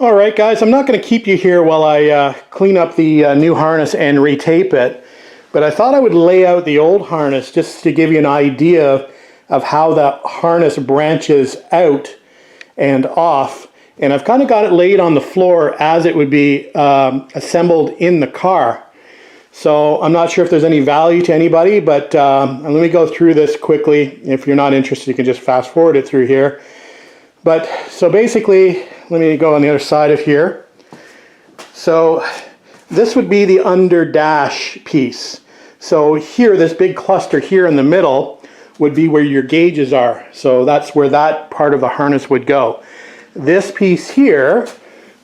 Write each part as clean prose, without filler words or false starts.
All right, guys, I'm not going to keep you here while I clean up the new harness and retape it, but I thought I would lay out the old harness just to give you an idea of how that harness branches out and off. And I've kind of got it laid on the floor as it would be assembled in the car. So I'm not sure if there's any value to anybody, but let me go through this quickly. If you're not interested, you can just fast forward it through here. But so basically, let me go on the other side of here. So this would be the under dash piece. So here, this big cluster here in the middle would be where your gauges are. So that's where that part of the harness would go. This piece here,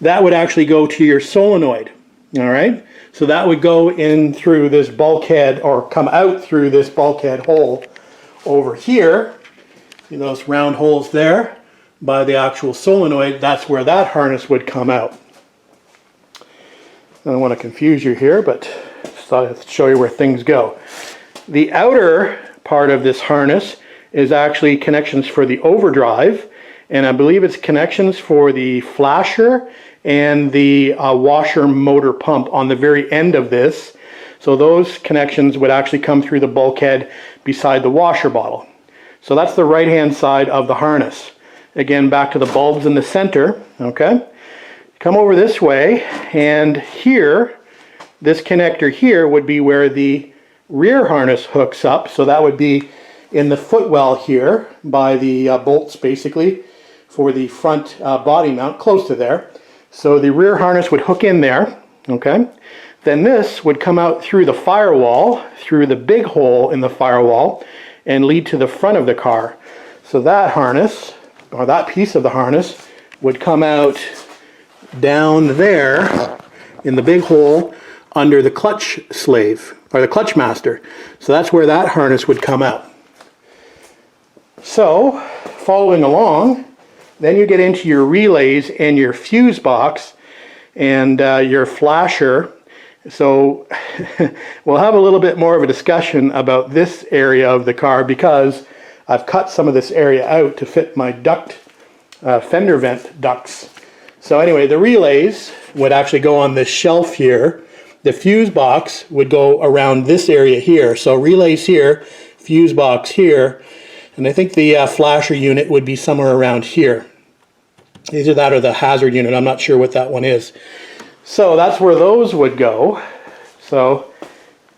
that would actually go to your solenoid. All right. So that would go in through this bulkhead or come out through this bulkhead hole over here. See those round holes there? By the actual solenoid, that's where that harness would come out. I don't want to confuse you here, but just thought I'd show you where things go. The outer part of this harness is actually connections for the overdrive, and I believe it's connections for the flasher and the washer motor pump on the very end of this. So those connections would actually come through the bulkhead beside the washer bottle. So that's the right-hand side of the harness. Again, back to the bulbs in the center, okay? Come over this way, and here, this connector here would be where the rear harness hooks up. So that would be in the footwell here by the bolts, basically, for the front body mount, close to there. So the rear harness would hook in there, okay? Then this would come out through the firewall, through the big hole in the firewall, and lead to the front of the car. So that harness, or that piece of the harness, would come out down there in the big hole under the clutch slave, or the clutch master. So that's where that harness would come out. So, following along, then you get into your relays and your fuse box and your flasher. So we'll have a little bit more of a discussion about this area of the car because I've cut some of this area out to fit my duct, fender vent ducts. So anyway, the relays would actually go on this shelf here. The fuse box would go around this area here. So relays here, fuse box here, and I think the flasher unit would be somewhere around here. Either that or the hazard unit, I'm not sure what that one is. So that's where those would go. So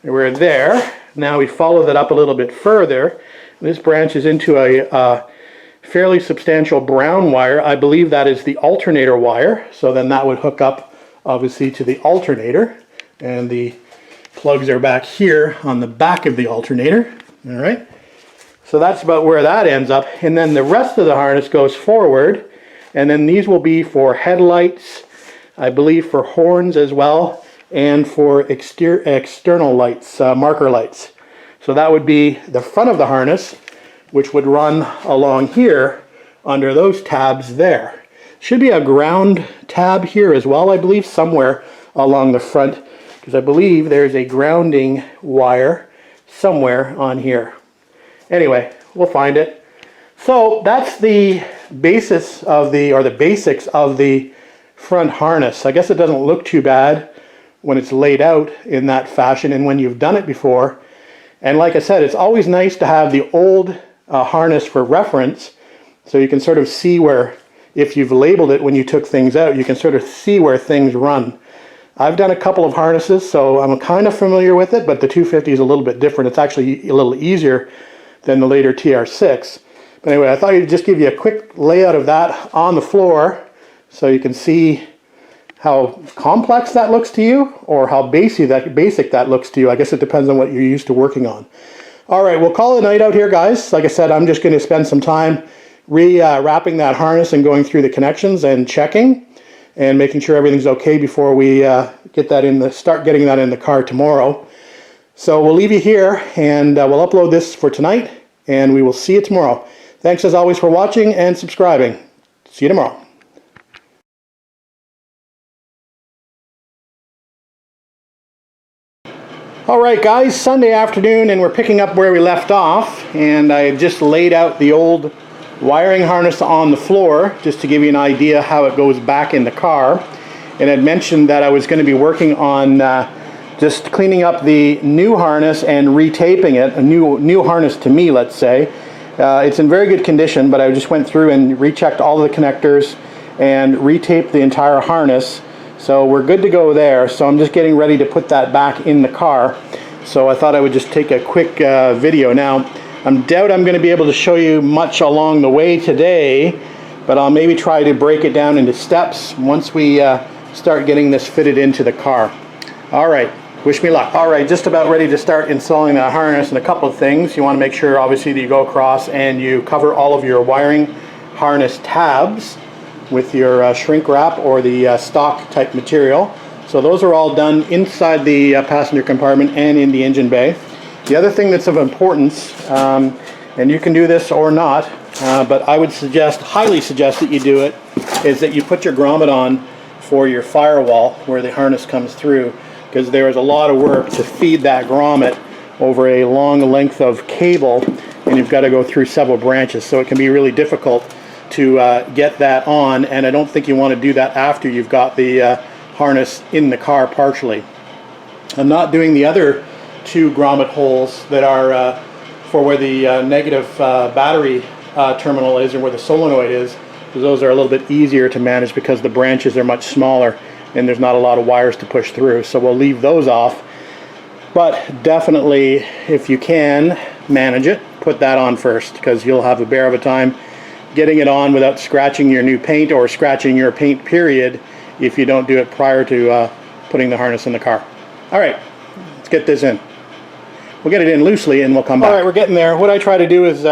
we're there. Now we follow that up a little bit further. This branches into a fairly substantial brown wire. I believe that is the alternator wire. So then that would hook up, obviously, to the alternator. And the plugs are back here on the back of the alternator. All right. So that's about where that ends up. And then the rest of the harness goes forward. And then these will be for headlights, I believe for horns as well, and for external lights, marker lights. So that would be the front of the harness, which would run along here under those tabs there. Should be a ground tab here as well, I believe, somewhere along the front, because I believe there's a grounding wire somewhere on here. Anyway, we'll find it. So that's the basis of the basics of the front harness. I guess it doesn't look too bad when it's laid out in that fashion and when you've done it before. And like I said, it's always nice to have the old harness for reference, so you can sort of see where, if you've labeled it when you took things out, you can sort of see where things run. I've done a couple of harnesses, so I'm kind of familiar with it, but the 250 is a little bit different. It's actually a little easier than the later TR6. But anyway, I thought I'd just give you a quick layout of that on the floor so you can see how complex that looks to you or how basic that looks to you. I guess it depends on what you're used to working on. All right, we'll call it a night out here, guys. Like I said, I'm just going to spend some time wrapping that harness and going through the connections and checking and making sure everything's okay before we start getting that in the car tomorrow. So we'll leave you here and we'll upload this for tonight and we will see you tomorrow. Thanks as always for watching and subscribing. See you tomorrow. Alright guys, Sunday afternoon and we're picking up where we left off, and I just laid out the old wiring harness on the floor, just to give you an idea how it goes back in the car. And I'd mentioned that I was going to be working on just cleaning up the new harness and retaping it, a new harness to me, let's say. It's in very good condition, but I just went through and rechecked all the connectors and retaped the entire harness. So we're good to go there. So I'm just getting ready to put that back in the car. So I thought I would just take a quick video. Now, I doubt I'm going to be able to show you much along the way today, but I'll maybe try to break it down into steps once we start getting this fitted into the car. All right, wish me luck. All right, just about ready to start installing the harness, and a couple of things. You want to make sure, obviously, that you go across and you cover all of your wiring harness tabs with your shrink wrap or the stock type material. So those are all done inside the passenger compartment and in the engine bay. The other thing that's of importance, and you can do this or not, but I would highly suggest that you do it, is that you put your grommet on for your firewall where the harness comes through, because there is a lot of work to feed that grommet over a long length of cable, and you've got to go through several branches, so it can be really difficult to get that on, and I don't think you want to do that after you've got the harness in the car partially. I'm not doing the other two grommet holes that are for where the negative battery terminal is, or where the solenoid is, because those are a little bit easier to manage because the branches are much smaller and there's not a lot of wires to push through, so we'll leave those off. But definitely, if you can manage it, put that on first, because you'll have a bear of a time getting it on without scratching your new paint, or scratching your paint period, if you don't do it prior to putting the harness in the car. All right, let's get this in. We'll get it in loosely and we'll come back. All right, we're getting there. What I try to do is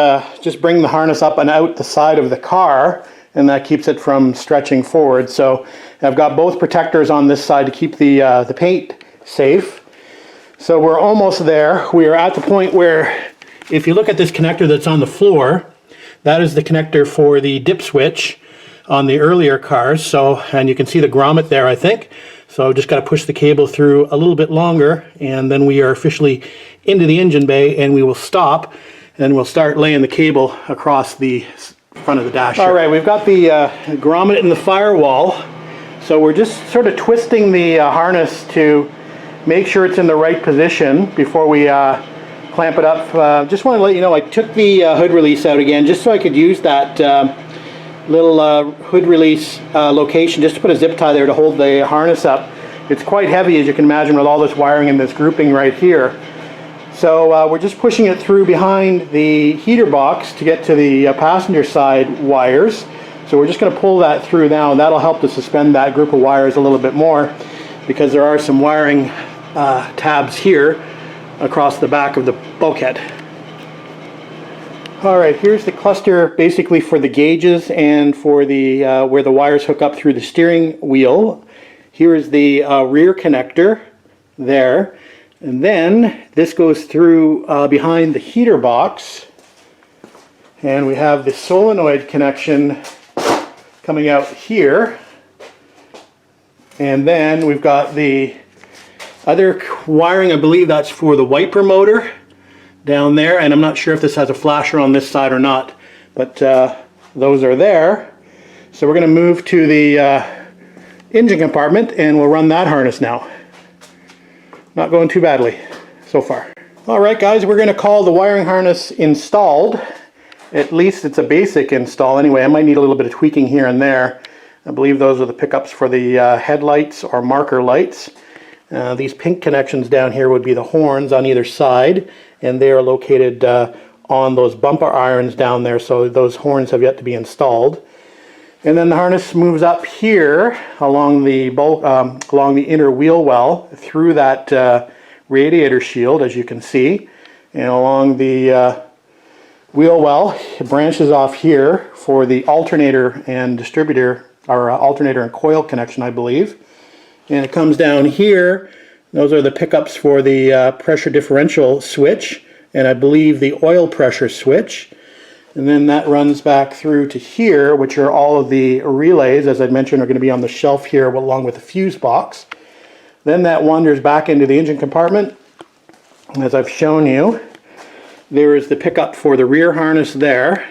just bring the harness up and out the side of the car, and that keeps it from stretching forward. So I've got both protectors on this side to keep the paint safe. So we're almost there. We are at the point where, if you look at this connector that's on the floor, that is the connector for the dip switch on the earlier cars. So, and you can see the grommet there, I think. So just got to push the cable through a little bit longer, and then we are officially into the engine bay, and we will stop and we'll start laying the cable across the front of the dash. All right, we've got the grommet in the firewall. So we're just sort of twisting the harness to make sure it's in the right position before we clamp it up. Just want to let you know, I took the hood release out again just so I could use that little hood release location just to put a zip tie there to hold the harness up. It's quite heavy, as you can imagine, with all this wiring and this grouping right here. So we're just pushing it through behind the heater box to get to the passenger side wires. So we're just going to pull that through now, and that'll help to suspend that group of wires a little bit more, because there are some wiring tabs here across the back of the bulkhead. All right, here's the cluster basically for the gauges and for the where the wires hook up through the steering wheel. Here is the rear connector there, and then this goes through behind the heater box, and we have the solenoid connection coming out here, and then we've got the other wiring. I believe that's for the wiper motor down there, and I'm not sure if this has a flasher on this side or not, but those are there. So we're going to move to the engine compartment, and we'll run that harness now. Not going too badly so far. All right, guys, we're going to call the wiring harness installed. At least it's a basic install anyway. I might need a little bit of tweaking here and there. I believe those are the pickups for the headlights or marker lights. These pink connections down here would be the horns on either side, and they are located on those bumper irons down there, so those horns have yet to be installed. And then the harness moves up here along the along the inner wheel well through that radiator shield, as you can see, and along the wheel well. It branches off here for the alternator and distributor, or alternator and coil connection, I believe. And it comes down here. Those are the pickups for the pressure differential switch, and I believe the oil pressure switch. And then that runs back through to here, which are all of the relays, as I mentioned, are going to be on the shelf here along with the fuse box. Then that wanders back into the engine compartment. As I've shown you, there is the pickup for the rear harness there,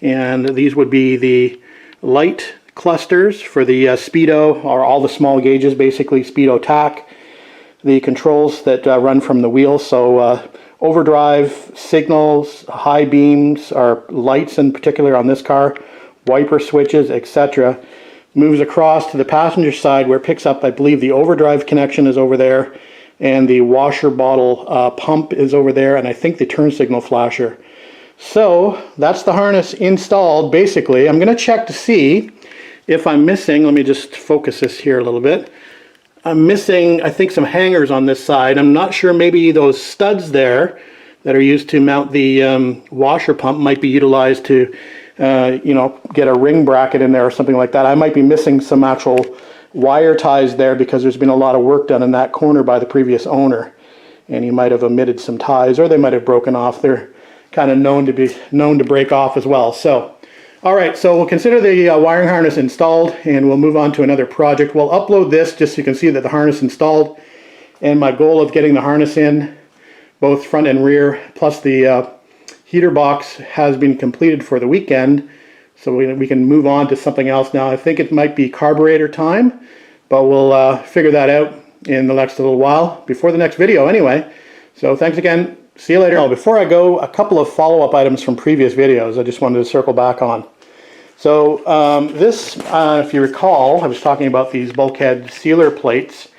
And these would be the light clusters for the speedo, or all the small gauges, basically speedo tack. The controls that run from the wheel, so overdrive, signals, high beams, or lights in particular on this car, wiper switches, etc. Moves across to the passenger side where it picks up, I believe the overdrive connection is over there, and the washer bottle pump is over there, and I think the turn signal flasher. So that's the harness installed basically. I'm going to check to see if I'm missing, let me just focus this here a little bit. I'm missing, I think, some hangers on this side. I'm not sure, maybe those studs there that are used to mount the washer pump might be utilized to, you know, get a ring bracket in there or something like that. I might be missing some actual wire ties there because there's been a lot of work done in that corner by the previous owner. And he might have omitted some ties, or they might have broken off. They're kind of known to break off as well. So, all right, so we'll consider the wiring harness installed, and we'll move on to another project. We'll upload this just so you can see that the harness installed, and my goal of getting the harness in, both front and rear, plus the heater box has been completed for the weekend, so we can move on to something else now. I think it might be carburetor time, but we'll figure that out in the next little while, before the next video anyway. So thanks again. See you later. Oh, before I go, a couple of follow-up items from previous videos I just wanted to circle back on. So this, if you recall, I was talking about these bulkhead sealer plates,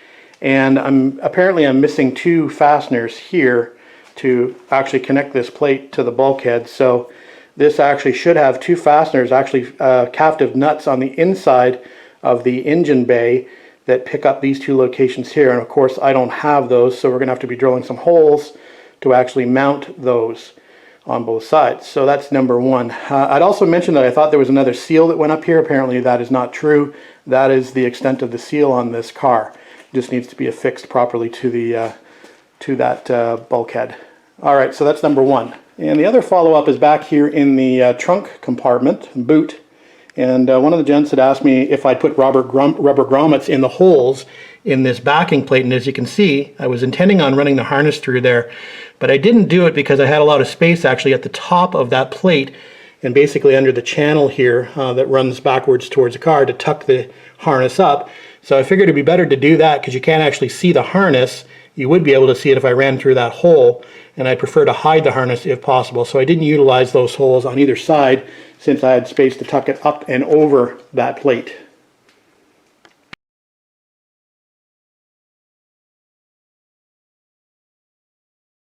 and apparently I'm missing two fasteners here to actually connect this plate to the bulkhead. So this actually should have two fasteners, actually captive nuts on the inside of the engine bay that pick up these two locations here. And of course I don't have those, so we're going to have to be drilling some holes to actually mount those on both sides. So that's number one. I'd also mentioned that I thought there was another seal that went up here. Apparently that is not true. That is the extent of the seal on this car. It just needs to be affixed properly to that bulkhead. All right, so that's number one. And the other follow-up is back here in the trunk compartment, boot. And one of the gents had asked me if I'd put rubber grommets in the holes in this backing plate, and as you can see, I was intending on running the harness through there, but I didn't do it because I had a lot of space actually at the top of that plate and basically under the channel here that runs backwards towards the car to tuck the harness up. So I figured it'd be better to do that because you can't actually see the harness. You would be able to see it if I ran through that hole, and I prefer to hide the harness if possible. So I didn't utilize those holes on either side since I had space to tuck it up and over that plate.